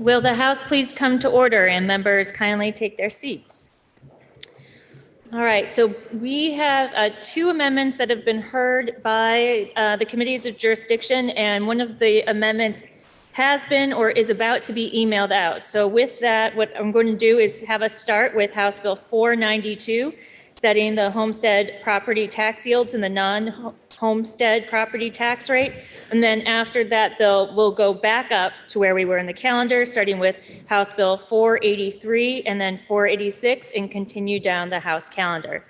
Will the House please come to order and members kindly take their seats? All right, so we have two amendments that have been heard by the committees of jurisdiction, and one of the amendments has been or is about to be emailed out. So with that, what I'm going to do is have us start with House Bill 492, setting the homestead property tax yields and the non-homestead property tax rate. And then after that bill, we'll go back up to where we were in the calendar, starting with House Bill 483 and then 486 and continue down the House calendar.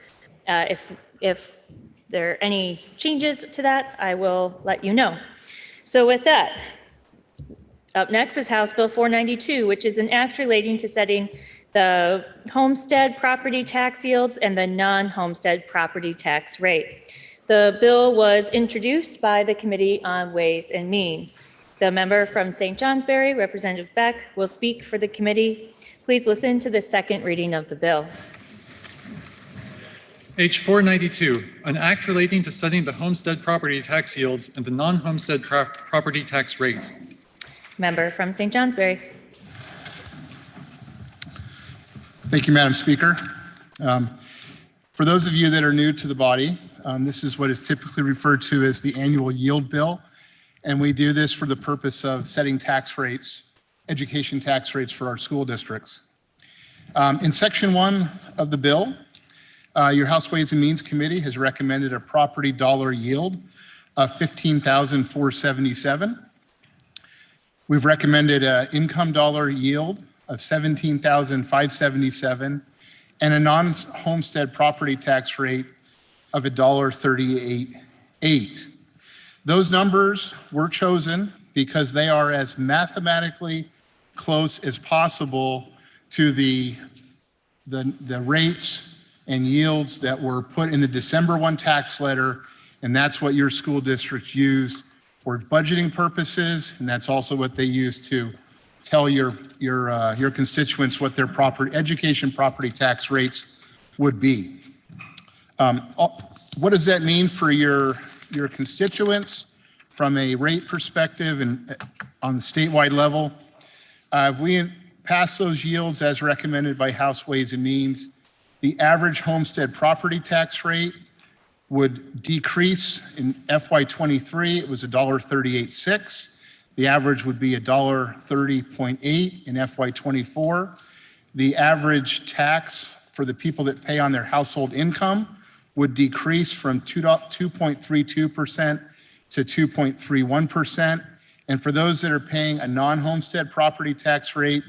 If there are any changes to that, I will let you know. So with that, up next is House Bill 492, which is an act relating to setting the homestead property tax yields and the non-homestead property tax rate. The bill was introduced by the Committee on Ways and Means. The member from St. Johnsbury, Representative Beck, will speak for the committee. Please listen to the second reading of the bill. H 492, an act relating to setting the homestead property tax yields and the non-homestead property tax rate. Member from St. Johnsbury. Thank you, Madam Speaker. For those of you that are new to the body, this is what is typically referred to as the annual yield bill. And we do this for the purpose of setting tax rates, education tax rates for our school districts. In section 1 of the bill, your House Ways and Means Committee has recommended a property dollar yield of $15,477. We've recommended an income dollar yield of $17,577 and a non-homestead property tax rate of $1.38.8. Those numbers were chosen because they are as mathematically close as possible to the rates and yields that were put in the December 1 tax letter, and that's what your school district used for budgeting purposes, and that's also what they used to tell your constituents what their education property tax rates would be. What does that mean for your constituents from a rate perspective and on the statewide level? If we pass those yields as recommended by House Ways and Means, the average homestead property tax rate would decrease. In FY23, it was $1.38.6. The average would be $1.30.8 in FY24. The average tax for the people that pay on their household income would decrease from 2.32% to 2.31%. And for those that are paying a non-homestead property tax rate,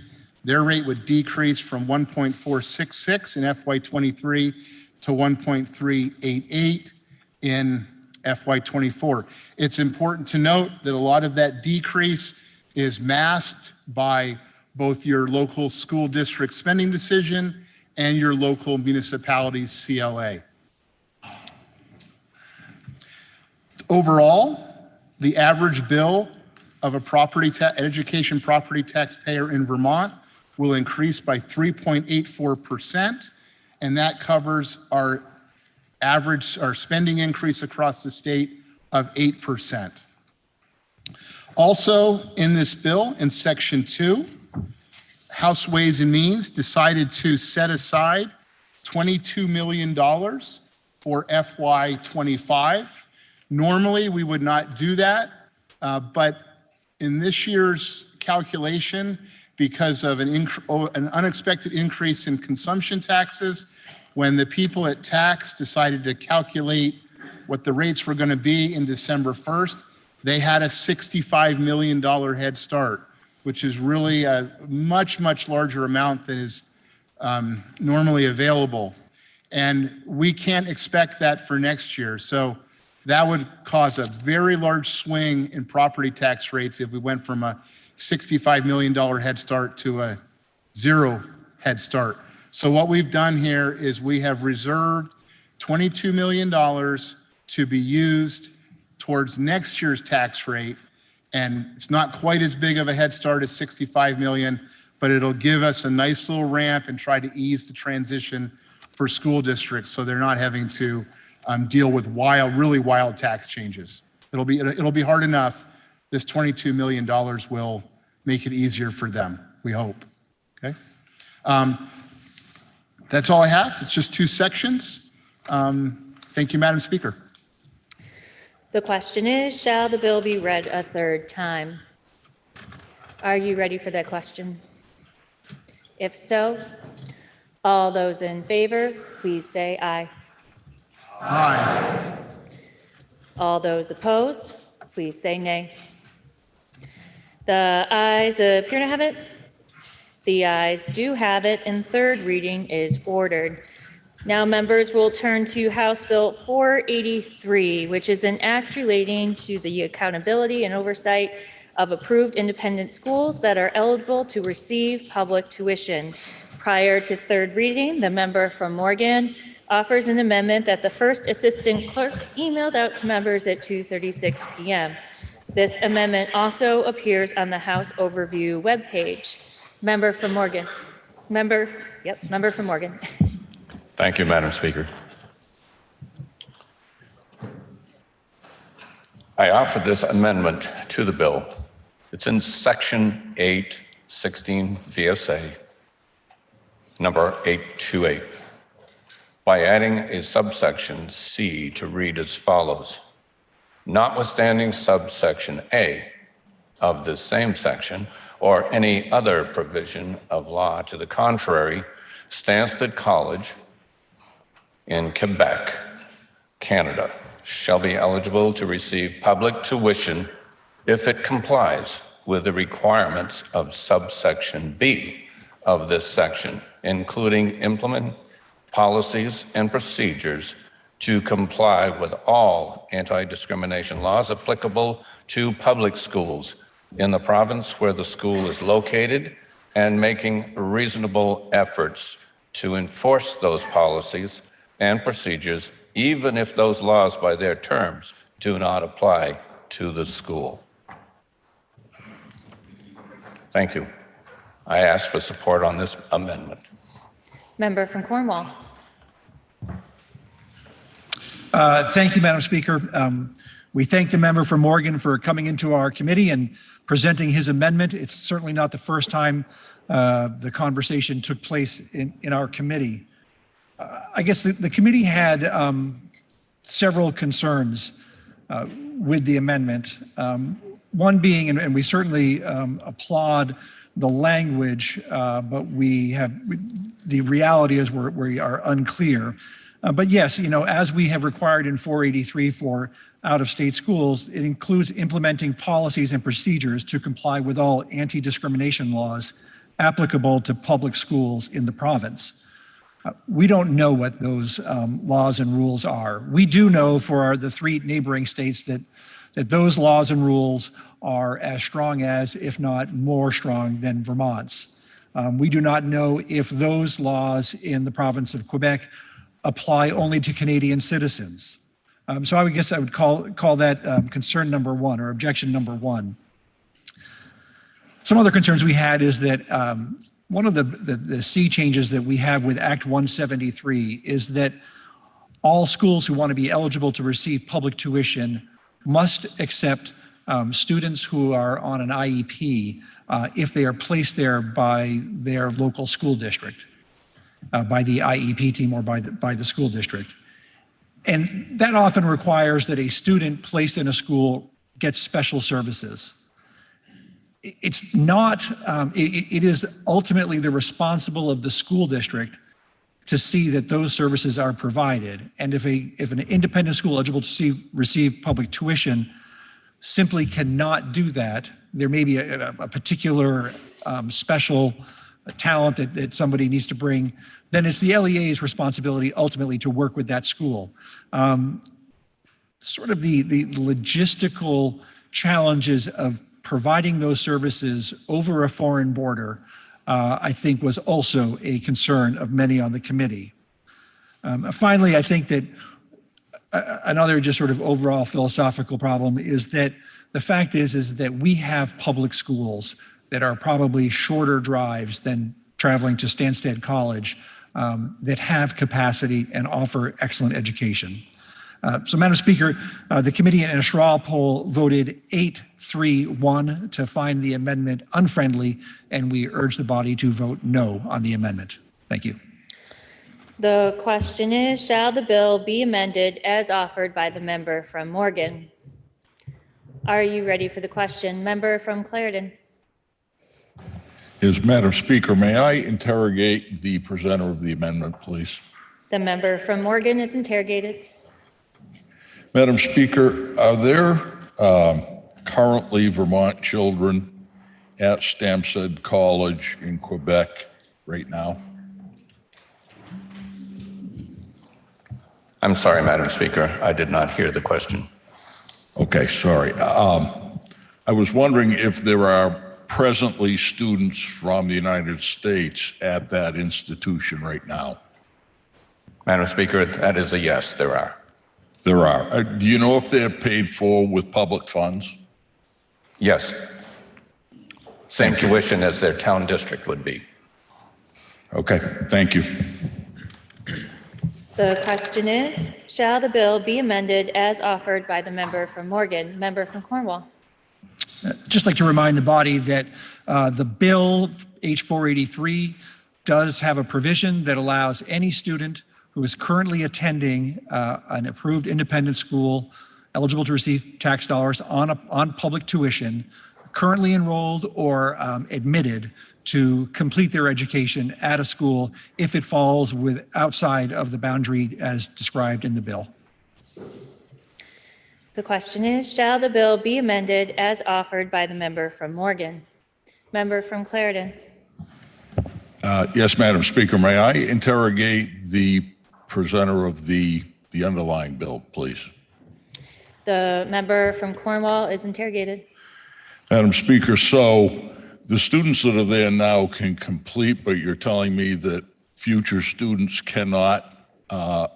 their rate would decrease from 1.466 in FY23 to 1.388 in FY24. It's important to note that a lot of that decrease is masked by both your local school district spending decision and your local municipality's CLA. Overall, the average bill of a education property taxpayer in Vermont will increase by 3.84%, and that covers our spending increase across the state of 8%. Also in this bill, in section 2, House Ways and Means decided to set aside $22 million for FY25. Normally, we would not do that, but in this year's calculation, because of an unexpected increase in consumption taxes, when the people at tax decided to calculate what the rates were going to be in December 1st, they had a $65 million head start, which is really a much, much larger amount than is normally available. And we can't expect that for next year. So that would cause a very large swing in property tax rates if we went from a $65 million head start to a zero head start. So what we've done here is we have reserved $22 million to be used towards next year's tax rate. And it's not quite as big of a head start as 65 million, but it'll give us a nice little ramp and try to ease the transition for school districts so they're not having to deal with really wild tax changes. It'll be hard enough. This $22 million will make it easier for them. we hope. Okay. That's all I have. It's just 2 sections. Thank you, Madam Speaker. The question is, shall the bill be read a third time? Are you ready for that question? If so, all those in favor, please say aye. Aye. All those opposed, please say nay. The ayes appear to have it. The ayes do have it, and third reading is ordered. Now, members, will turn to House Bill 483, which is an act relating to the accountability and oversight of approved independent schools that are eligible to receive public tuition. Prior to third reading, the member from Morgan offers an amendment that the first assistant clerk emailed out to members at 2:36 p.m. This amendment also appears on the House Overview webpage. Member from Morgan. Member from Morgan. Thank you, Madam Speaker. I offer this amendment to the bill. It's in Section 816 VSA, number 828, by adding a subsection C to read as follows. Notwithstanding subsection A of the same section or any other provision of law to the contrary, Stansted College in Quebec, Canada, shall be eligible to receive public tuition if it complies with the requirements of subsection B of this section, including implement policies and procedures to comply with all anti-discrimination laws applicable to public schools in the province where the school is located, and making reasonable efforts to enforce those policies and procedures, even if those laws by their terms do not apply to the school. Thank you. I ask for support on this amendment. Member from Cornwall. Thank you, Madam Speaker. We thank the member from Morgan for coming into our committee and presenting his amendment. It's certainly not the first time the conversation took place in our committee. I guess the committee had several concerns with the amendment. One being, and we certainly applaud the language, but the reality is we are unclear. But yes, as we have required in 483 for out-of-state schools, it includes implementing policies and procedures to comply with all anti-discrimination laws applicable to public schools in the province. We don't know what those laws and rules are. We do know for the 3 neighboring states that those laws and rules are as strong as, if not more strong than Vermont's. We do not know if those laws in the province of Quebec apply only to Canadian citizens. So I would call that concern number 1 or objection number 1. Some other concerns we had is that one of the C changes that we have with Act 173 is that all schools who want to be eligible to receive public tuition must accept students who are on an IEP if they are placed there by their local school district, by the IEP team or by the school district. And that often requires that a student placed in a school gets special services. It's not, it is ultimately the responsible of the school district to see that those services are provided. And if an independent school eligible to receive public tuition simply cannot do that, there may be a particular special talent that somebody needs to bring, then it's the LEA's responsibility ultimately to work with that school. Sort of the logistical challenges of providing those services over a foreign border, I think was also a concern of many on the committee. Finally, I think that another just sort of overall philosophical problem is that the fact is that we have public schools that are probably shorter drives than traveling to Stansted College that have capacity and offer excellent education. So, Madam Speaker, the committee in a straw poll voted 8-3-1 to find the amendment unfriendly, and we urge the body to vote no on the amendment. Thank you. The question is, shall the bill be amended as offered by the member from Morgan? Are you ready for the question? Member from Clarendon. Yes, Madam Speaker, may I interrogate the presenter of the amendment, please? The member from Morgan is interrogated. Madam Speaker, are there currently Vermont children at Stamford College in Quebec right now? I'm sorry, Madam Speaker, I did not hear the question. Okay, sorry. I was wondering if there are presently students from the United States at that institution right now. Madam Speaker, that is a yes, there are. There are. Do you know if they're paid for with public funds? Yes. Same tuition as their town district would be. Okay, thank you. The question is, shall the bill be amended as offered by the member from Morgan? Member from Cornwall. Just like to remind the body that the bill, H483, does have a provision that allows any student who is currently attending an approved independent school eligible to receive tax dollars on public tuition, currently enrolled or admitted, to complete their education at a school if it falls outside of the boundary as described in the bill. The question is, shall the bill be amended as offered by the member from Morgan? Member from Clarendon. Yes, Madam Speaker, may I interrogate the presenter of the underlying bill, please? The member from Cornwall is interrogated. Madam Speaker, so the students that are there now can complete, but you're telling me that future students cannot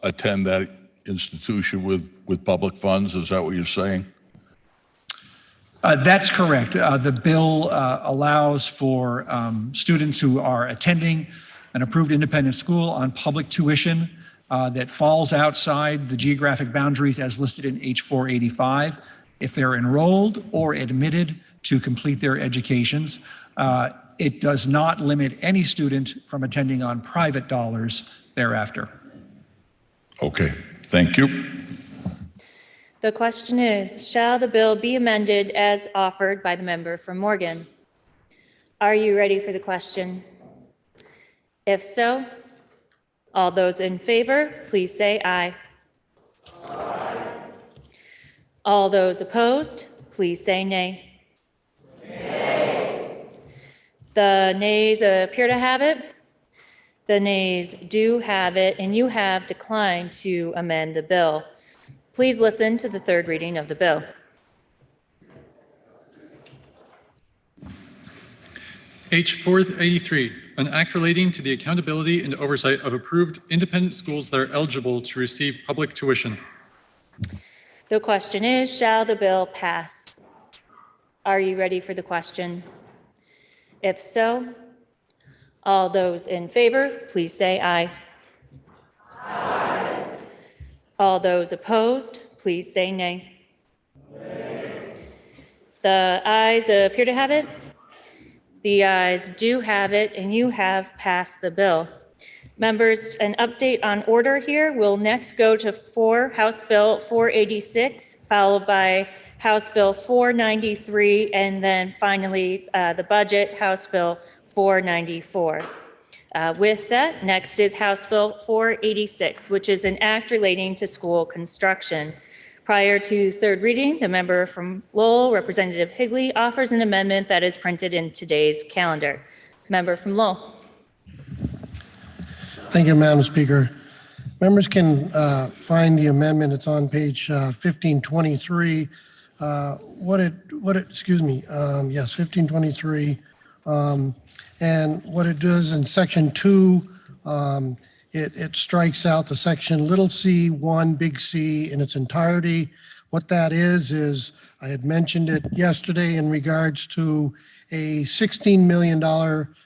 attend that institution with public funds? Is that what you're saying? That's correct. The bill allows for students who are attending an approved independent school on public tuition that falls outside the geographic boundaries as listed in H485. If they're enrolled or admitted to complete their educations, it does not limit any student from attending on private dollars thereafter. Okay, thank you. The question is, shall the bill be amended as offered by the member from Morgan? Are you ready for the question? If so, all those in favor, please say aye. Aye. All those opposed, please say nay. Nay. The nays appear to have it. The nays do have it, and you have declined to amend the bill. Please listen to the third reading of the bill. H483, an act relating to the accountability and oversight of approved independent schools that are eligible to receive public tuition. The question is, shall the bill pass? Are you ready for the question? If so, all those in favor, please say aye. Aye. All those opposed, please say nay. Nay. The ayes appear to have it. The ayes do have it, and you have passed the bill. Members, an update on order here. We'll next go to House Bill 486, followed by House Bill 493, and then finally the budget, House Bill 494. With that, next is House Bill 486, which is an act relating to school construction. Prior to third reading, the member from Lowell, Representative Higley, offers an amendment that is printed in today's calendar. Member from Lowell. Thank you, Madam Speaker. Members can find the amendment. It's on page 1523. Yes, 1523. And what it does in section 2, it strikes out the section little c, 1, big C in its entirety. What that is I had mentioned it yesterday in regards to a $16 million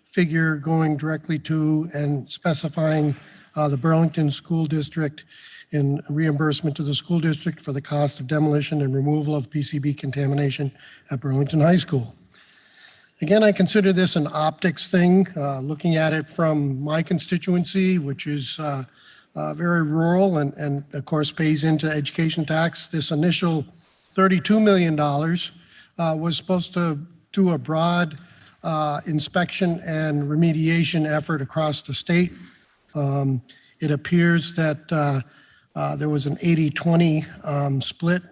figure going directly to and specifying the Burlington School District in reimbursement to the school district for the cost of demolition and removal of PCB contamination at Burlington High School. Again, I consider this an optics thing, looking at it from my constituency, which is very rural and of course pays into education tax. This initial $32 million was supposed to do a broad inspection and remediation effort across the state. It appears that there was an 80-20 split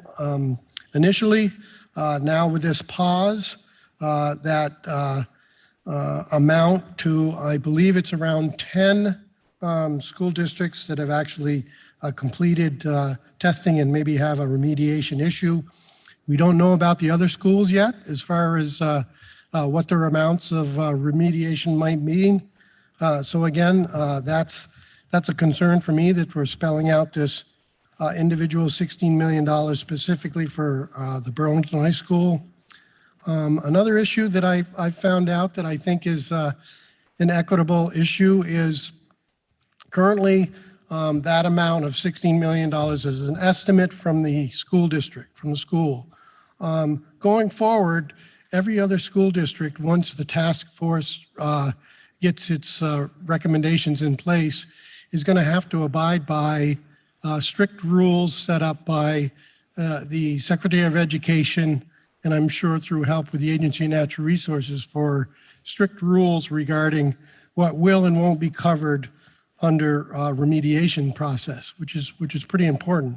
initially. Now with this pause, that amount to, I believe it's around 10 school districts that have actually completed testing and maybe have a remediation issue. We don't know about the other schools yet as far as what their amounts of remediation might mean. So again, that's a concern for me that we're spelling out this individual $16 million specifically for the Burlington High School. Another issue that I found out that I think is an equitable issue is currently that amount of $16 million is an estimate from the school district, from the school. Going forward, every other school district, once the task force gets its recommendations in place, is going to have to abide by strict rules set up by the Secretary of Education, and I'm sure through help with the Agency of Natural Resources, for strict rules regarding what will and won't be covered under remediation process, which is pretty important.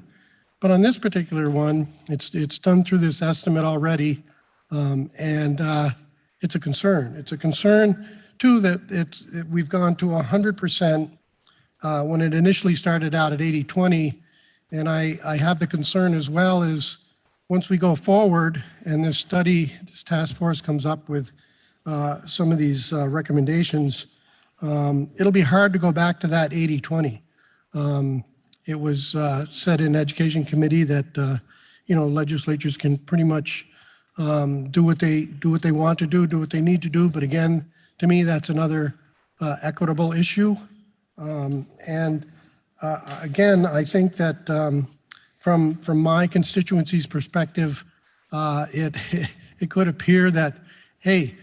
But on this particular one, it's done through this estimate already, and it's a concern. It's a concern too that we've gone to 100% when it initially started out at 80-20, and I have the concern as well as once we go forward and this task force comes up with some of these recommendations, it'll be hard to go back to that 80-20. It was said in Education Committee that legislatures can pretty much do what they want to do what they need to do. But again, to me, that's another equitable issue. Again, I think that from my constituency's perspective, it could appear that, hey,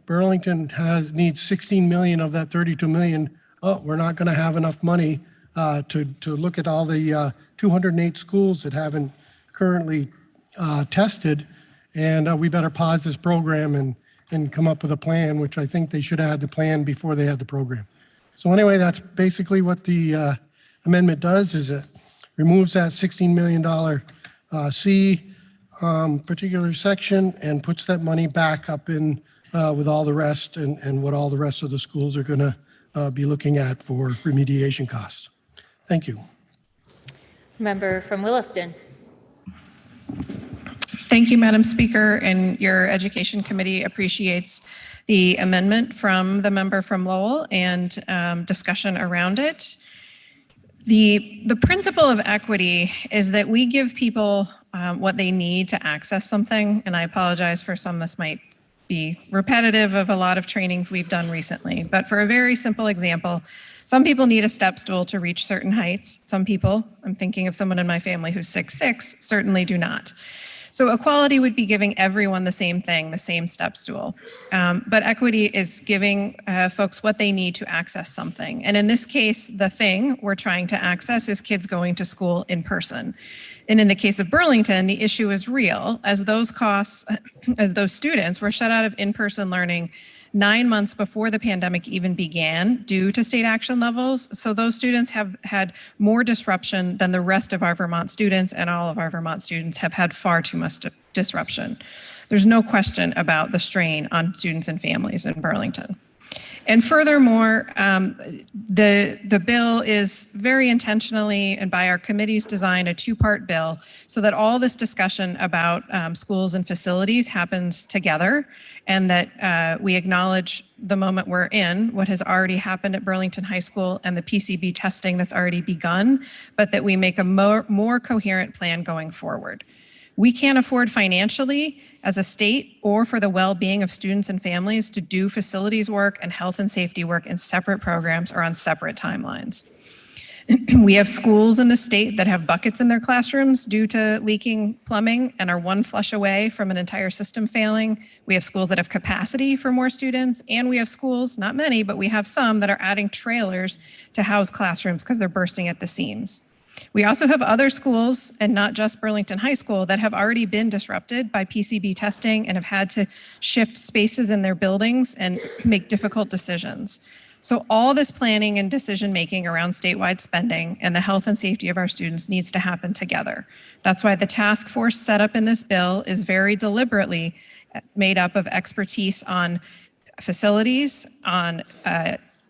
Burlington needs 16 million of that 32 million. Oh, we're not going to have enough money to look at all the 208 schools that haven't currently tested, and we better pause this program and come up with a plan, which I think they should have had the plan before they had the program. So anyway, that's basically what the amendment does, is it removes that $16 million C particular section and puts that money back up in with all the rest and what all the rest of the schools are going to be looking at for remediation costs. Thank you. Member from Williston. Thank you, Madam Speaker, and your Education Committee appreciates the amendment from the member from Lowell and discussion around it. The principle of equity is that we give people what they need to access something, and I apologize for some this might be repetitive of a lot of trainings we've done recently, but for a very simple example, some people need a step stool to reach certain heights. Some people, I'm thinking of someone in my family who's 6'6", certainly do not. So equality would be giving everyone the same thing, the same step stool. But equity is giving folks what they need to access something. And in this case, the thing we're trying to access is kids going to school in person. And in the case of Burlington, the issue is real, as those students were shut out of in-person learning 9 months before the pandemic even began due to state action levels. So those students have had more disruption than the rest of our Vermont students, and all of our Vermont students have had far too much disruption. There's no question about the strain on students and families in Burlington. And furthermore, the bill is very intentionally, and by our committee's design, a two-part bill, so that all this discussion about schools and facilities happens together, and that we acknowledge the moment we're in, what has already happened at Burlington High School and the PCB testing that's already begun, but that we make a more coherent plan going forward. We can't afford financially as a state or for the well-being of students and families to do facilities work and health and safety work in separate programs or on separate timelines. We have schools in the state that have buckets in their classrooms due to leaking plumbing and are one flush away from an entire system failing. We have schools that have capacity for more students, and we have schools, not many, but we have some that are adding trailers to house classrooms because they're bursting at the seams. We also have other schools, and not just Burlington High School, that have already been disrupted by PCB testing and have had to shift spaces in their buildings and make difficult decisions. So all this planning and decision-making around statewide spending and the health and safety of our students needs to happen together. That's why the task force set up in this bill is very deliberately made up of expertise on facilities, on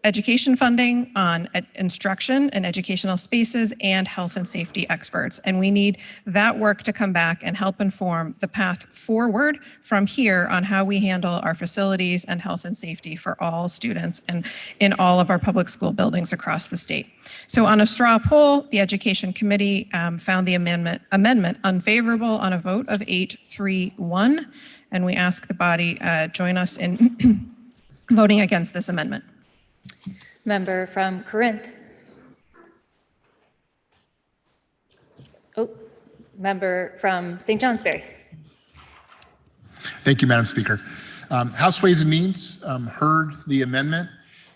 education funding, on instruction and educational spaces, and health and safety experts. And we need that work to come back and help inform the path forward from here on how we handle our facilities and health and safety for all students and in all of our public school buildings across the state. So on a straw poll, the Education Committee found the amendment unfavorable on a vote of 8-3-1. And we ask the body join us in voting against this amendment. Member from Corinth. Oh, member from St. Johnsbury. Thank you, Madam Speaker. House Ways and Means heard the amendment,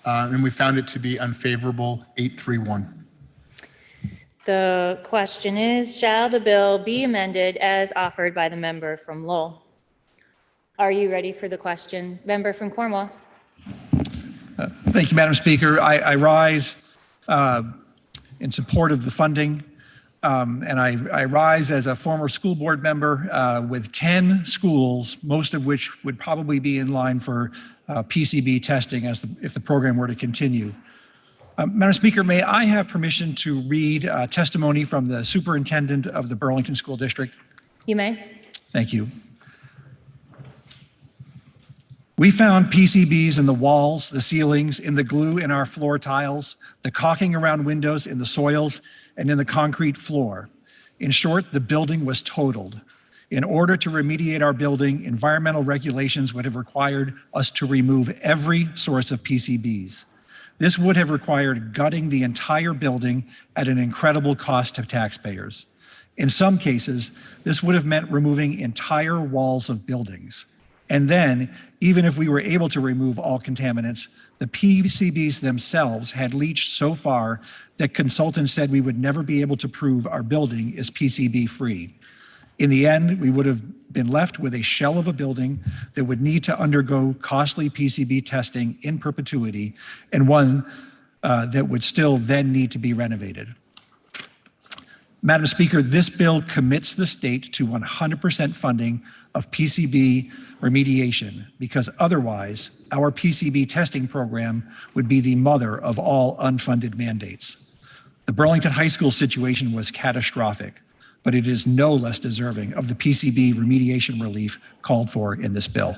and we found it to be unfavorable, 8-3-1. The question is, shall the bill be amended as offered by the member from Lowell? Are you ready for the question? Member from Cornwall. Thank you, Madam Speaker. I rise in support of the funding, and I rise as a former school board member with 10 schools, most of which would probably be in line for PCB testing if the program were to continue. Madam Speaker, may I have permission to read testimony from the superintendent of the Burlington School District? You may. Thank you. We found PCBs in the walls, the ceilings, in the glue in our floor tiles, the caulking around windows, in the soils, and in the concrete floor. In short, the building was totaled. In order to remediate our building, environmental regulations would have required us to remove every source of PCBs. This would have required gutting the entire building at an incredible cost to taxpayers. In some cases, this would have meant removing entire walls of buildings. And then, even if we were able to remove all contaminants, the PCBs themselves had leached so far that consultants said we would never be able to prove our building is PCB free. In the end, we would have been left with a shell of a building that would need to undergo costly PCB testing in perpetuity, and one that would still then need to be renovated. Madam Speaker, this bill commits the state to 100% funding of PCB remediation, because otherwise our PCB testing program would be the mother of all unfunded mandates. The Burlington High School situation was catastrophic, but it is no less deserving of the PCB remediation relief called for in this bill.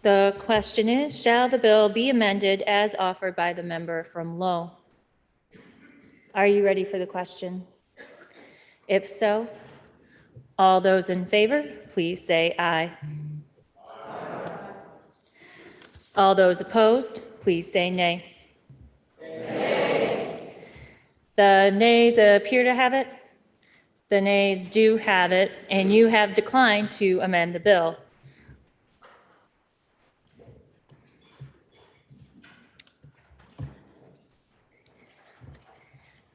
The question is, shall the bill be amended as offered by the member from Lowell? Are you ready for the question? If so, all those in favor, please say aye. All those opposed, please say nay. Nay. The nays appear to have it. The nays do have it, and you have declined to amend the bill.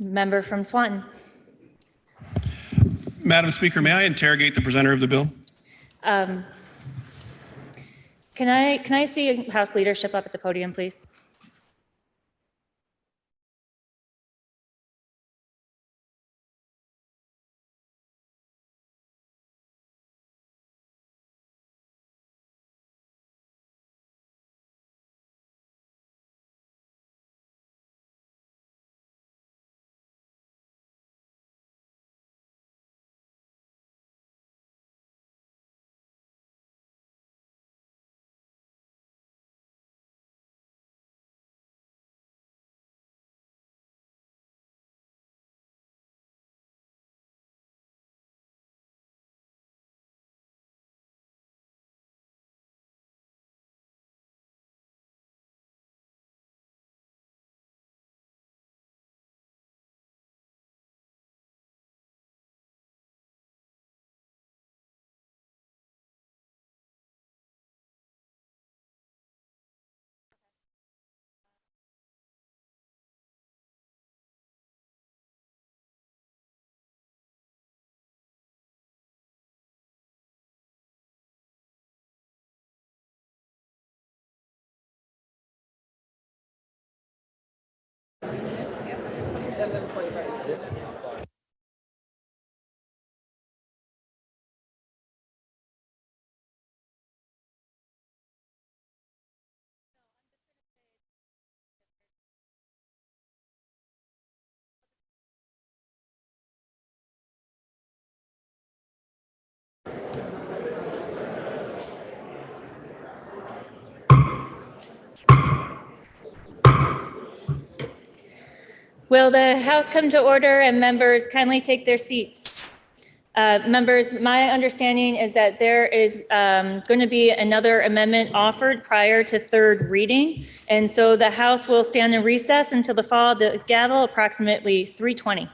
Member from Swanton. Madam Speaker, may I interrogate the presenter of the bill? Can I see House leadership up at the podium, please? Will the House come to order and members kindly take their seats? Members, my understanding is that there is going to be another amendment offered prior to third reading. And so the House will stand in recess until the fall of the gavel approximately 3:20.